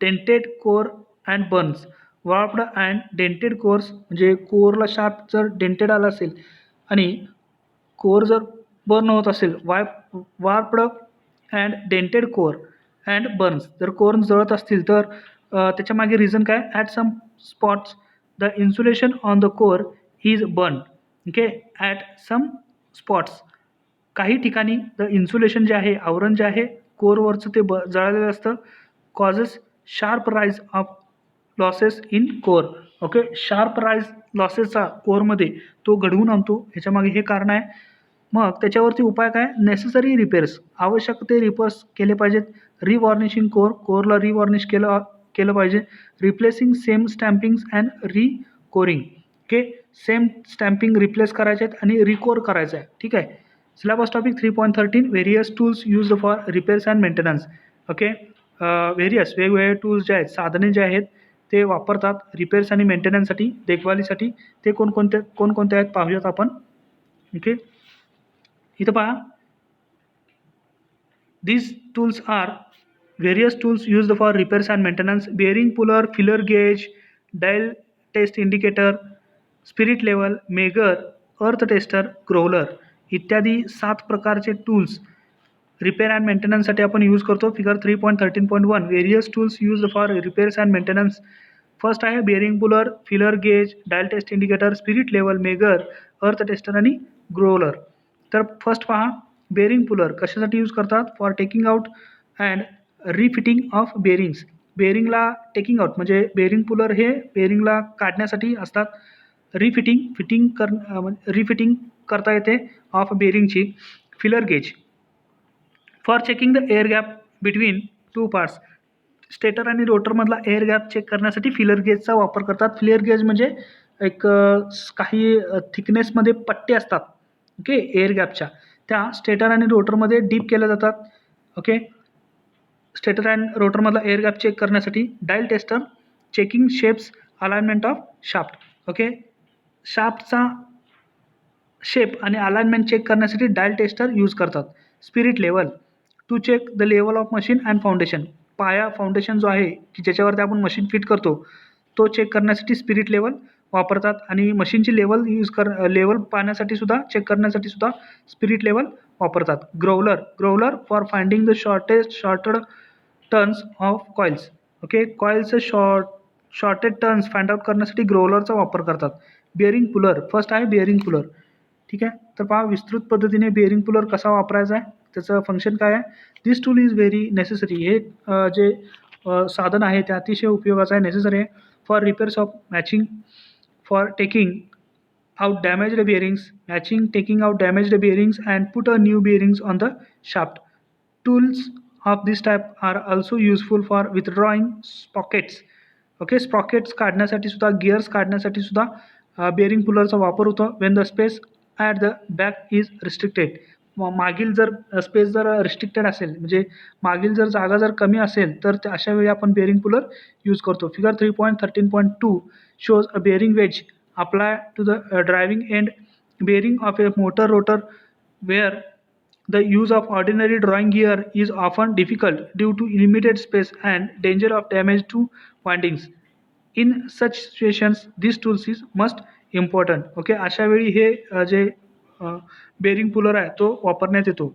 dented core and burns. Warped and dented cores म्हणजे कोअरला शार्प जर डेंटेड आला असेल आणि कोअर जर बर्न होत असेल, warped and dented core and burns जर कोअर जळत असतील तर त्याच्यामागे रिझन काय? At some spots the insulation on the core is burn. Okay, at some spots काही ठिकाणी द इन्सुलेशन जे आहे, आवरण जे आहे कोअरवरचं ते जळालेलं असतं. Causes sharp rise of losses in core. Okay, sharp rise लॉसेसचा कोअरमध्ये तो घडवून आणतो. ह्याच्यामागे हे कारण आहे. मग त्याच्यावरती उपाय काय? नेसेसरी रिपेअर्स, आवश्यक ते रिपेअर्स केले पाहिजेत. रिवॉर्निशिंग कोअरला रिवॉर्निश केलं पाहिजे. Replacing same stampings and recoring. Okay, same stamping replace करायचे आहेत आणि रिकोर करायचं आहे. ठीक आहे. Syllabus topic 3.13 various tools used for repairs and maintenance. Okay, various वेगवेगळे टूल्स जे आहेत, साधने जे आहेत ते वापरतात रिपेअर्स आणि मेंटेनन्ससाठी, देखभालीसाठी. ते कोणकोणते आहेत पाहूयात आपण. ओके, इथं पहा, these tools are various tools used for repairs and maintenance: bearing puller, feeler gauge, dial test indicator, spirit level, measure, earth tester, growler इत्यादी 7 प्रकारचे टूल्स रिपेअर अँड मेंटेनन्ससाठी आपण यूज करतो. Figure 3.13.1 various tools used for repairs and maintenance. First आहे bearing puller, filler gauge, dial test indicator, spirit level, megger, earth tester आणि ग्रोलर. तर फर्स्ट पहा, बेअरिंग पुलर कशासाठी यूज करतात? For taking out and refitting of bearings. बेअरिंगला टेकिंग आउट म्हणजे बेअरिंग पुलर हे बेअरिंगला काढण्यासाठी असतात. रिफिटिंग करता येते ऑफ बेअरिंगची. Feeler gauge for checking the air gap between two parts. Stator आणि रोटरमधला एअर गॅप चेक करण्यासाठी फिलर गेजचा वापर करतात. फिलर गेज म्हणजे एक काही थिकनेसमध्ये पट्टे असतात ओके एअर गॅपच्या, त्या स्टेटर आणि रोटरमध्ये डीप केल्या जातात. ओके, स्टेटर अँड रोटरमधला एअर गॅप चेक करण्यासाठी dial tester checking shapes alignment of shaft. Okay, शाफ्टचा शेप आणि अलाइनमेंट चेक करण्यासाठी डायल टेस्टर यूज करतात. Spirit level to check the level of machine and foundation. पाया फाउंडेशन जो आहे की ज्याच्यावरती आपण मशीन फिट करतो तो चेक करण्यासाठी स्पिरिट लेवल वापरतात. आणि मशीनची लेवल पाहण्यासाठी सुद्धा चेक करण्यासाठी सुद्धा स्पिरिट लेवल वापरतात. Growler for finding the shorted turns of coils. Okay, कॉइल्सचे शॉर्टेड टर्न्स फाइंड आउट करण्यासाठी ग्रोवलरचा वापर करतात. बिअरिंग पुलर फर्स्ट आहे बिअरिंग पुलर. ठीक आहे, तर पहा विस्तृत पद्धतीने बिअरिंग पुलर कसा वापरायचा आहे, त्याचं फंक्शन काय आहे. दिस टूल इज व्हेरी नेसेसरी. हे जे साधन आहे ते अतिशय उपयोगाचं आहे, नेसेसरी आहे. For repairs of matching, for taking out damaged bearings, taking out damaged bearings and put a new bearings on the shaft. Tools of this type are also useful for withdrawing sprockets. Okay, स्प्रॉकेट्स काढण्यासाठी सुद्धा, गिअर्स काढण्यासाठी सुद्धा बेअरिंग पुलरचा वापर होतो. Wien the space at the back is restricted. मागील जर स्पेस जर रिस्ट्रिक्टेड असेल, म्हणजे मागील जर जागा जर कमी असेल तर अशा वेळी आपण बेअरिंग पुलर यूज करतो. Figure 3.13.2 shows a bearing wedge apply to the driving end bearing of a motor rotor where the use of ordinary drawing gear is often difficult due to limited space and danger of damage to windings. In such situations this tools is most important. Okay, अशा वेळी हे जे बेअरिंग पुलर आहे तो वापरण्यात येतो.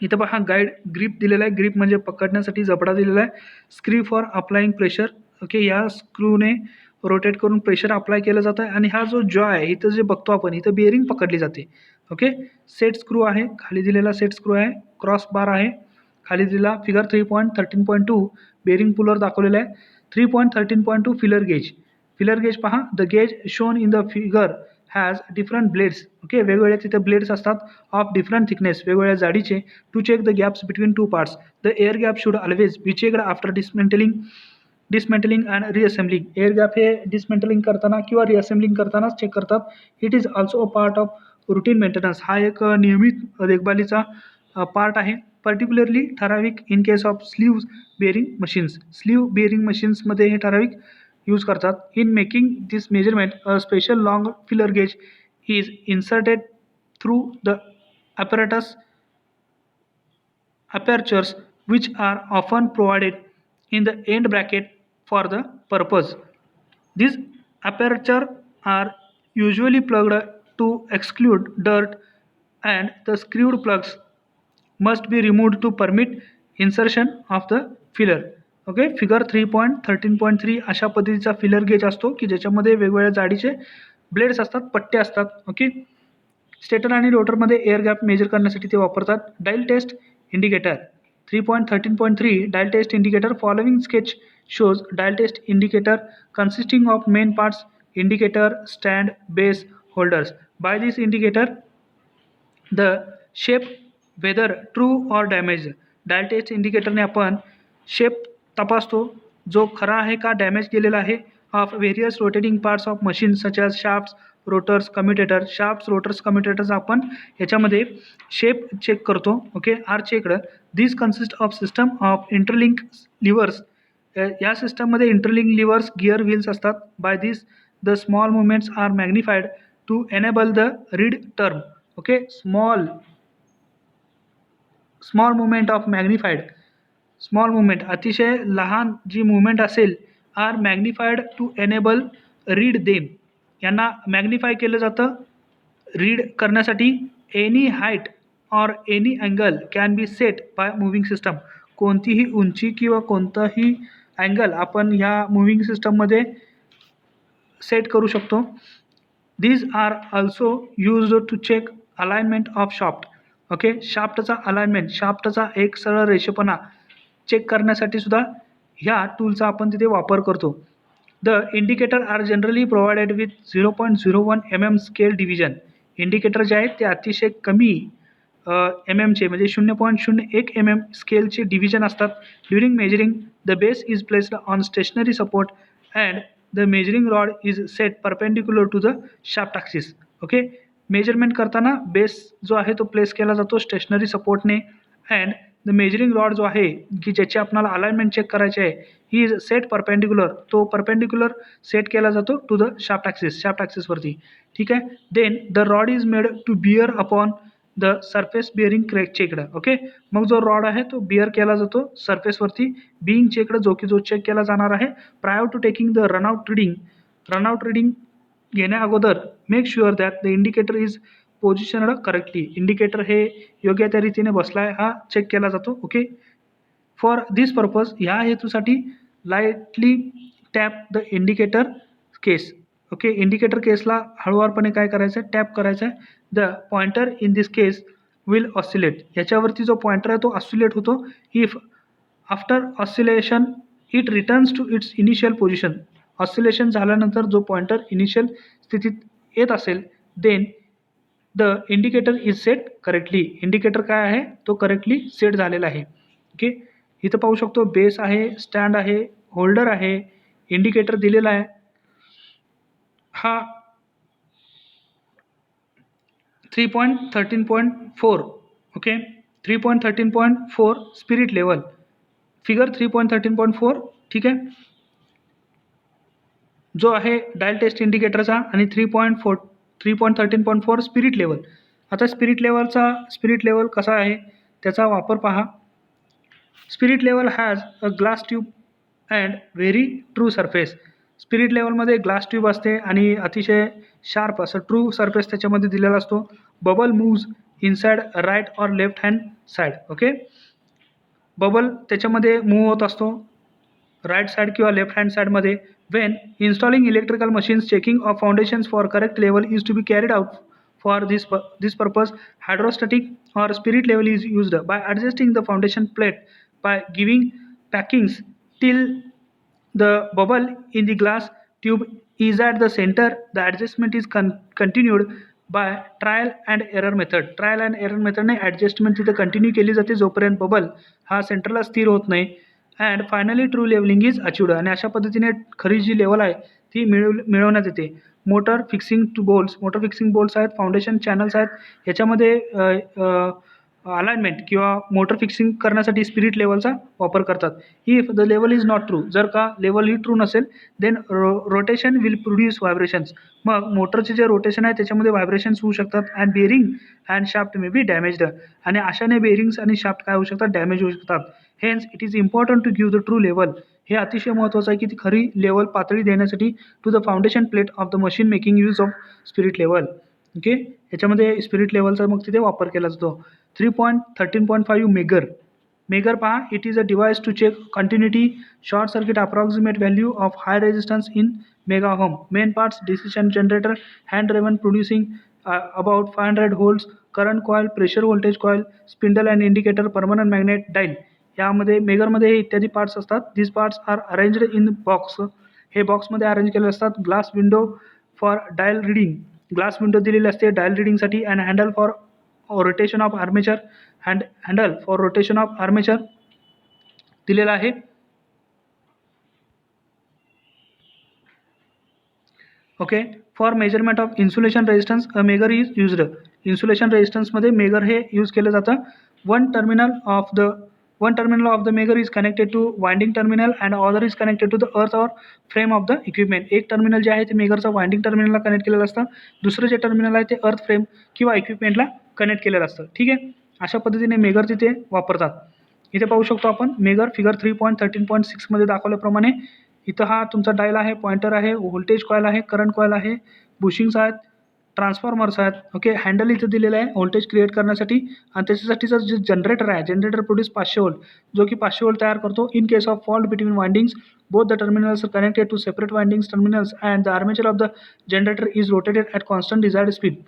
इथं पहा गाईड ग्रीप दिलेला आहे. ग्रीप म्हणजे पकडण्यासाठी जबडा दिलेला आहे. Screw for applying pressure. Okay, या स्क्रूने रोटेट करून प्रेशर अप्लाय केलं जातं आहे. आणि हा जो जॉय आहे इथं जे बघतो आपण, इथं बेअरिंग पकडली जाते. ओके, सेट स्क्रू आहे, खाली दिलेला सेट स्क्रू आहे. क्रॉस बार आहे खाली दिलेला. फिगर 3.13.2 बेअरिंग पुलर दाखवलेला आहे. 3.13.2 फिलर गेज. फिलर गेज पहा, the gauge shown in the figure has different blades. Okay, वेगवेगळे तिथे ब्लेड्स असतात ऑफ डिफरंट थिकनेस, वेगवेगळ्या जाडीचे. To check the gaps between two parts. The air gap should always be checked after dismantling and reassembling. Air gap हे डिसमेंटलिंग करताना किंवा रिअसेंबलिंग करतानाच चेक करतात. It is also a part of routine maintenance. हा एक नियमित देखभालीचा पार्ट आहे. पर्टिक्युलरली ठराविक in case of sleeve bearing machines. Sleeve bearing मशीन्समध्ये हे ठराविक यूज करतात. In making this measurement a special long feeler gauge is inserted through the apertures which are often provided in the end bracket for the purpose. These apertures are usually plugged to exclude dirt and the screwed plugs must be removed to permit insertion of the filler. Okay, figure 3.13.3 अशा पद्धतीचा फिलर गेज असतो की ज्याच्यामध्ये वेगवेगळ्या जाडीचे ब्लेड्स असतात, पट्टे असतात. ओके, स्टेटर आणि रोटरमध्ये एअर गॅप मेजर करण्यासाठी ते वापरतात. Dial test indicator 3.13.3 dial test indicator. Following sketch shows dial test indicator consisting of main parts: indicator, stand, base, holders. By this indicator the shape whether true or damaged. Dial test इंडिकेटरने आपण शेप तपासतो जो खरा आहे का डॅमेज केलेला आहे of various rotating parts of machine such as shafts, rotors, commutator. Shafts, rotors, commutators आपण याच्यामध्ये शेप चेक करतो. Okay, are checked. This consist of system of interlink levers. या सिस्टममध्ये इंटरलिंक लिव्हर्स, गिअर व्हील्स असतात. By this the small movements are magnified to enable the read term. Okay, small movement of magnified. Small movement अतिशय लहान जी मुवमेंट असेल are magnified to enable read them. यांना मॅग्निफाय केलं जातं रीड करण्यासाठी. Any height or any angle can be set by moving system. कोणतीही उंची किंवा कोणताही अँगल आपण ह्या मुव्हिंग सिस्टममध्ये सेट करू शकतो. These are also used to check alignment of shaft. Okay, शाफ्टचा अलाइनमेंट, शाफ्टचा एक सरळ रेषेपणा चेक करण्यासाठी सुद्धा ह्या टूलचा आपण तिथे वापर करतो. The indicator are generally provided with 0.01 mm scale division. Indicator जे आहेत ते अतिशय कमी चे म्हणजे 0.01 स्केलचे डिव्हिजन असतात. During measuring the base is placed on stationary support and the measuring rod is set perpendicular to the shaft axis. Okay, measurement करताना बेस जो आहे तो प्लेस केला जातो स्टेशनरी सपोर्टने अँड द मेजरिंग रॉड जो आहे की ज्याची आपल्याला अलाइनमेंट चेक करायची आहे ही इज सेट परपेंडिक्युलर, तो परपेंडिक्युलर सेट केला जातो टू द शाफ्ट ॲक्सिसवरती. ठीक आहे. Then the rod is made to bear upon the surface bearing checked. Okay, मग जो रॉड आहे तो बिअर केला जातो सरफेसवरती बिईंग चेकड, जो चेक केला जाणार आहे prior to taking the runout reading घेण्या अगोदर make sure that the indicator is positioned correctly. Indicator हे योग्य त्या रीतीने बसलाय हा चेक केला जातो. ओके, फॉर दिस पर्पज ह्या हेतूसाठी lightly tap the indicator case. Okay, indicator केसला हळूवारपणे काय करायचं आहे, टॅप करायचं आहे. The pointer in this case will oscillate. याच्यावरती जो पॉइंटर आहे तो ऑसिलेट होतो. If after oscillation it returns to its initial position. Oscillation झाल्यानंतर जो पॉइंटर इनिशियल स्थितीत येत असेल then the indicator is set correctly. Indicator काय आहे तो करेक्टली सेट झालेला आहे. ओके, इथं पाहू शकतो बेस आहे, स्टँड आहे, होल्डर आहे, इंडिकेटर दिलेला आहे. हा 3.13.4. Okay, 3.13.4 spirit level, figure 3.13.4. ठीक आहे, जो आहे डायल टेस्ट इंडिकेटरचा आणि 3.13.4 स्पिरिट लेवल. आता स्पिरिट लेवल कसा आहे त्याचा वापर पहा. Spirit level has a glass tube and very true surface. Spirit लेवलमध्ये ग्लास ट्यूब असते आणि अतिशय शार्प असं ट्रू सरफेस त्याच्यामध्ये दिलेला असतो. Bubble moves inside right or left hand side. Okay, bubble त्याच्यामध्ये मूव्ह होत असतो राईट साईड किंवा लेफ्ट हँड साईडमध्ये. When installing electrical machines checking of foundations for correct level is to be carried out. For this purpose, hydrostatic or spirit level is used by adjusting the foundation plate by giving packings till the bubble in the glass tube is at the center. The adjustment is continued by trial and error method. Trial and error method ने adjustment तिथे कंटिन्यू केली जाते जोपर्यंत बबल हा सेंटरला स्थिर होत नाही. And finally true levelling is achieved. आणि अशा पद्धतीने खरी जी लेवल आहे ती मिळवण्यात येते. मोटर फिक्सिंग बोल्ट्स आहेत, फाउंडेशन चॅनल्स आहेत. याच्यामध्ये अलाइनमेंट किंवा मोटर फिक्सिंग करण्यासाठी स्पिरिट लेवलचा वापर करतात. If the level is not true, जर का लेवल ही ट्रू नसेल then rotation will produce vibrations. मग मोटरचे जे रोटेशन आहे त्याच्यामध्ये व्हायब्रेशन्स होऊ शकतात. And bearing and shaft may be damaged. आणि अशाने बेरिंग्स आणि शाफ्ट काय होऊ शकतात, डॅमेज होऊ शकतात. Hence it is important to give the true level. हे अतिशय महत्त्वाचं आहे की ती खरी लेवल पातळी देण्यासाठी to the foundation plate of the machine making use of spirit level. Okay, याच्यामध्ये स्पिरिट लेवलचा मग तिथे वापर केला जातो. 3.13.5 मेगर पहा. It is a device to check continuity short circuit approximate value of high resistance in mega ohm. Main parts decision generator, hand driven producing about 500 volts, current coil, pressure voltage coil, spindle and indicator, permanent magnet, dial. यामध्ये मेगरमध्ये हे इत्यादी पार्ट्स असतात. This parts are arranged in box. हे बॉक्समध्ये अरेंज केलेले असतात. Glass window for dial reading, glass window दिलेली असते डायल रिडिंगसाठी. And handle for rotation of armature, handle for rotation of armature दिलेला आहे. Okay, for measurement of insulation resistance a megger is used. Insulation रेजिस्टन्समध्ये मेगर हे यूज केलं जातं. One terminal of the megger is connected to winding terminal and other is connected to the earth or frame of the equipment. एक टर्मिनल जे आहे ते मेगरचं वाइंडिंग टर्मिनलला कनेक्ट केलेलं असतं. दुसरं जे टर्मिनल आहे ते अर्थ फ्रेम किंवा इक्विपमेंटला कनेक्ट केलेलं असतं. ठीक आहे, अशा पद्धतीने मेगर तिथे वापरतात. इथे पाहू शकतो आपण मेगर फिगर 3.13.6 मध्ये दाखवल्याप्रमाणे. इथं हा तुमचा डायल आहे, पॉइंटर आहे, व्होल्टेज कॉईल आहे, करंट कॉईल आहे, बुशिंग्स आहेत, ट्रान्सफॉर्मर्स आहेत. ओके, हँडल इथं दिलेलं आहे व्होल्टेज क्रिएट करण्यासाठी. आणि त्याच्यासाठीचा जे जनरेटर आहे, जनरेटर प्रोड्यूस 500 व्होल्ट, जो की 500 व्होल्ट तयार करतो. In case of fault between windings both the terminals are connected to separate windings terminals and the armature of the generator is rotated at constant desired speed.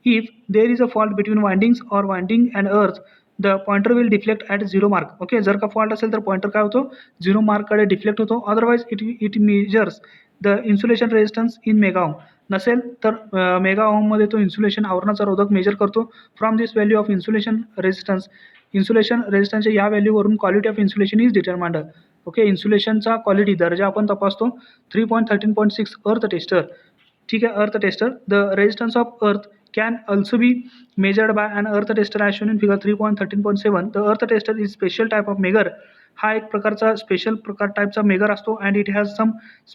If there is a fault between windings or winding and earth, the pointer will deflect at 0 mark. Okay, जर का फॉल्ट असेल तर पॉइंटर काय होतो, 0 मार्ककडे डिफ्लेक्ट होतो. Otherwise it measures the insulation resistance in mega ohm. नसेल तर मेगा ओममध्ये तो इन्सुलेशन आवरणाचा रोधक मेजर करतो. From this value of insulation रेजिस्टन्सच्या या व्हॅल्यूवरून quality of insulation is determined. Okay, इन्सुलेशनचा क्वालिटी दर्जा आपण तपासतो. 3.13.6 अर्थ टेस्टर. ठीक आहे, earth tester. The resistance of earth can also be measured by an earth tester as shown in figure 3.13.7. The earth tester is special type of megger. हा एक प्रकारचा स्पेशल टाईपचा मेगर असतो and it has some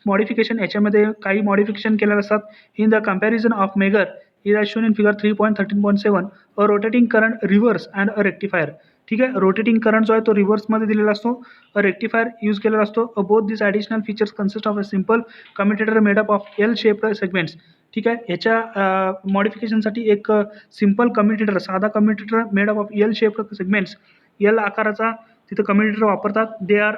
modification. याच्यामध्ये काही मॉडिफिकेशन केलेले असतात. In the comparison of megger is as shown in figure 3.13.7 a rotating current reverse and a rectifier. ठीक आहे, रोटेटिंग करंट जो आहे तो रिव्हर्समध्ये दिलेला असतो. अ रेक्टिफायर यूज केलेला असतो. Both this additional features consist of a simple commutator made up of L shaped segments. ठीक आहे, ह्याच्या मॉडिफिकेशनसाठी एक सिम्पल कम्युटेटर, साधा commutator made up of L shaped segments, L आकाराचा तिथं कम्युटेटर वापरतात. They are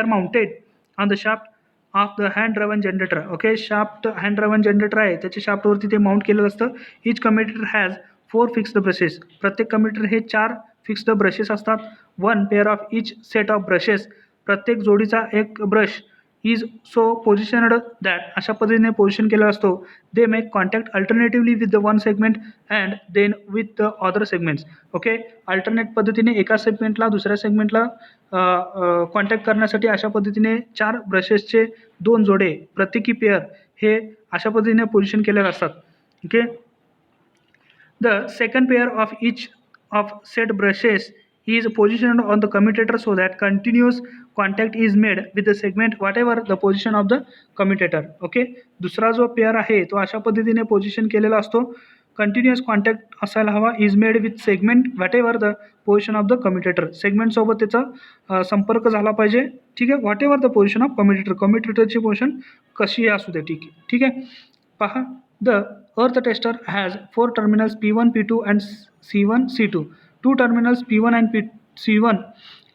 mounted on the shaft of the hand driven generator. Okay, shaft hand driven generator आहे त्याच्या शाफ्टवरती ते माउंट केलेलं असतं. इच कम्युटेटर हॅज 4 फिक्स्ड ब्रशेस. प्रत्येक कम्युटेटर हे 4 फिक्स्ड ब्रशेस असतात. 1 pair of each set of brushes. प्रत्येक जोडीचा एक brush is so positioned that अशा पद्धतीने पोझिशन केलेला असतो. They make contact alternatively with the one segment and then with the other segments. Okay, alternate पद्धतीने एका सेगमेंटला दुसऱ्या सेगमेंटला कॉन्टॅक्ट करण्यासाठी अशा पद्धतीने 4 ब्रशेसचे 2 जोडे प्रत्येकी पेअर हे अशा पद्धतीने पोझिशन केलेले असतात. Okay, the second pair of each of said brushes is positioned on the commutator so that continuous contact is made with the segment whatever the position of the commutator. Okay, दुसरा जो पेअर आहे तो अशा पद्धतीने पोझिशन केलेला असतो. कंटिन्युअस कॉन्टॅक्ट असायला हवा. Is made with segment whatever the position of the commutator. सेगमेंटसोबत त्याचा संपर्क झाला पाहिजे. ठीक आहे, whatever the position of commutator. कम्युटेटरची पोझिशन कशी असू दे. ठीक आहे, पहा. The earth tester has 4 terminals P1, P2 and C1, C2. 2 terminals P1 and C1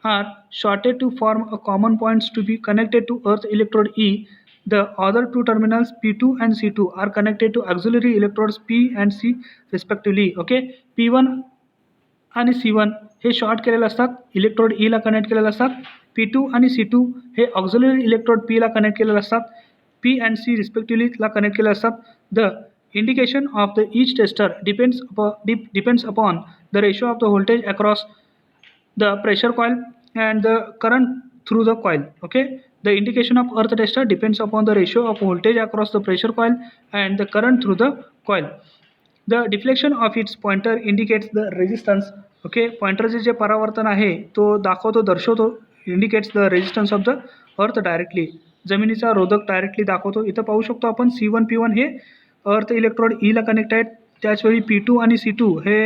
are shorted to form a common points to be connected to earth electrode E. The other 2 terminals P2 and C2 are connected to auxiliary electrodes P and C respectively. Okay, P1 आणि C1 हे शॉर्ट केलेले असतात, इलेक्ट्रोड ईला कनेक्ट केलेले असतात. P2 आणि C2 हे ऑक्झिलरी इलेक्ट्रोड Pला कनेक्ट केलेले असतात. P and C respectively ला कनेक्ट केले असतात. The indication of the each tester depends upon the ratio of the voltage across the pressure coil and the current through the coil. Okay, the indication of earth tester depends upon the ratio of voltage across the pressure coil and the current through the coil. The deflection of its pointer indicates the resistance. Okay, पॉइंटरचे जे परावर्तन आहे तो दर्शवतो indicates the resistance of the earth directly. जमिनीचा रोधक डायरेक्टली दाखवतो. इथं पाहू शकतो आपण C1 P1 हे अर्थ इलेक्ट्रोड ईला कनेक्ट आहेत. त्याचवेळी P2 आणि C2 हे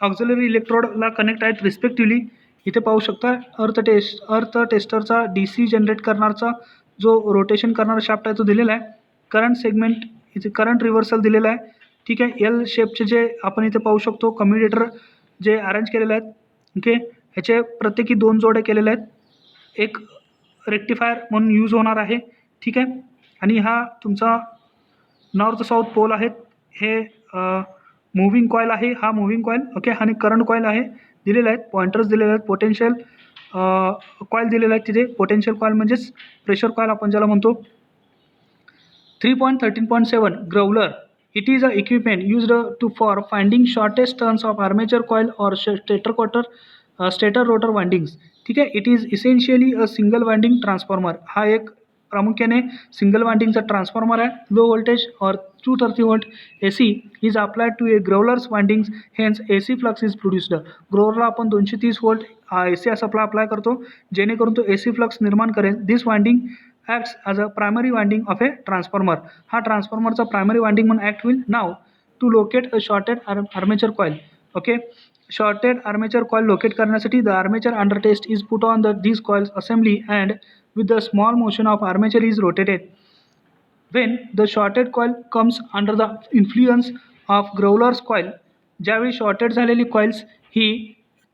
ऑक्झिलरी इलेक्ट्रोडला कनेक्ट आहेत रिस्पेक्टिव्हली. इथे पाहू शकता अर्थ टेस्टरचा DC जनरेट करणारचा जो रोटेशन करणारा शाफ्ट आहे तो दिलेला आहे. करंट सेगमेंट इथे करंट रिव्हर्सल दिलेला आहे. ठीक आहे, एल शेपचे जे आपण इथे पाहू शकतो कम्युटेटर जे अरेंज केलेले आहेत. ओके, ह्याचे प्रत्येकी 2 जोडे केलेले आहेत. एक रेक्टिफायर म्हणून यूज होणार आहे. ठीक आहे, आणि हा तुमचा नॉर्थ साऊथ पोल आहेत. हे मूव्हिंग कॉईल आहे. हा मूव्हिंग कॉईल. ओके, आणि करंट कॉईल आहे. दिलेले आहेत पॉइंटर्स दिलेले आहेत. पोटेन्शियल कॉईल दिलेले आहेत तिथे. पोटेन्शियल कॉईल म्हणजेच प्रेशर कॉईल आपण ज्याला म्हणतो. 3.13.7 ग्रवलर. It is a equipment used for finding shortest turns of armature coil or stator rotor windings. ठीक आहे, it is essentially a single winding transformer. हा एक प्रामुख्याने सिंगल वाइंडिंगचा ट्रान्सफॉर्मर आहे. लो व्होल्टेज और 230 volt AC is applied to a growlers windings, hence AC flux is produced. ग्रोवरला आपण 230 वोल्ट AC असा अप्लाय करतो जेणेकरून तो AC फ्लक्स निर्माण करेल. This winding acts as a primary winding of a transformer. हा ट्रान्सफॉर्मरचा प्रायमरी वाइंडिंग म्हणून ॲक्ट होईल. Now to locate a shorted armature coil. Okay, shorted armature coil locate करण्यासाठी the armature under test is put on these coils assembly and with the small motion of armature is rotated. When the shorted coil comes under the influence of growler's coil, ज्यावेळी शॉर्टेड झालेली कॉइल्स ही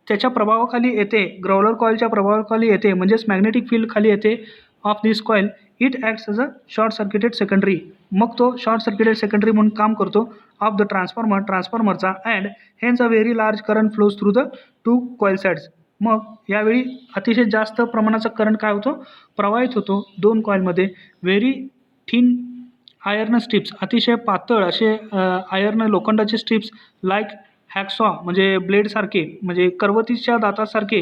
त्याच्या प्रभावाखाली येते, ग्रवलर कॉइलच्या प्रभावाखाली येते म्हणजेच मॅग्नेटिक फील्ड खाली येते of this coil, it acts as a short circuited secondary. मग तो शॉर्ट सर्किटेड सेकंडरी म्हणून काम करतो ऑफ द ट्रान्सफॉर्मरचा. And hence a very large current flows through the 2 coil sides. मग यावेळी अतिशय जास्त प्रमाणाचा करंट काय होतो, प्रवाहित होतो दोन कॉईलमध्ये. व्हेरी थिन आयर्न स्ट्रिप्स, अतिशय पातळ असे आयर्न लोखंडाचे स्ट्रिप्स लाईक हॅकसॉ म्हणजे ब्लेडसारखे, म्हणजे करवतीसारखे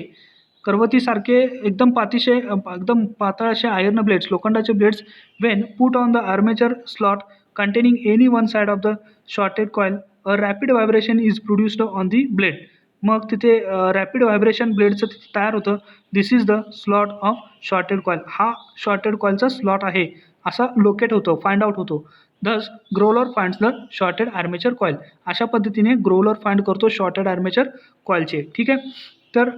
एकदम एकदम पातळ असे आयर्न ब्लेड्स, लोखंडाचे blades Wien put on the armature slot containing any one side of the shorted coil, a rapid vibration is produced on the blade. मग तिथे रॅपिड व्हायब्रेशन ब्लेडचं तिथे तयार होतं. This is the slot of shorted coil. हा शॉर्टेड कॉईलचा स्लॉट आहे असा लोकेट होतो, फाइंड आउट होतो. Thus growler finds the shorted armature coil. अशा पद्धतीने ग्रोलर फाइंड करतो शॉर्टेड आर्मेचर कॉईलचे. ठीक आहे. तर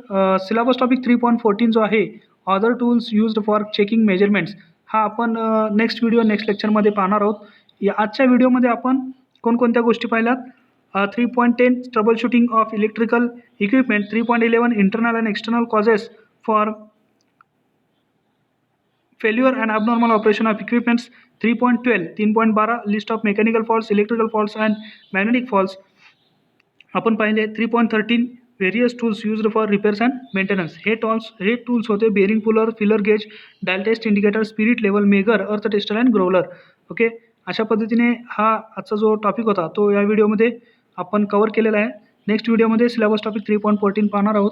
सिलेबस टॉपिक 3.14 जो आहे, other tools used for checking measurements, हा आपण नेक्स्ट लेक्चरमध्ये पाहणार आहोत. या आजच्या व्हिडिओमध्ये आपण कोणकोणत्या गोष्टी पाहिल्यात? 3.10 trouble shooting of electrical equipment, 3.11 internal and external causes for failure and abnormal operation of equipments, 3.12 3.12 list of mechanical faults, electrical faults and magnetic faults आपण पाहिले. 3.13 various tools used for repairs and maintenance. हे टूल्स होते bearing puller, filler gauge, dial test indicator, spirit level, megger, earth tester and growler. Okay. अशा पद्धतीने हा आजचा जो टॉपिक होता तो या व्हिडिओमध्ये आपण कव्हर केलेला आहे. नेक्स्ट व्हिडिओमध्ये सिलेबस टॉपिक 3.14 पाहणार आहोत,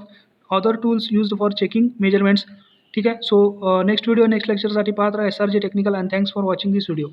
other tools used for checking measurements. ठीक आहे. सो नेक्स्ट लेक्चरसाठी पाहत राहा SRJ technical, and thanks for watching this video.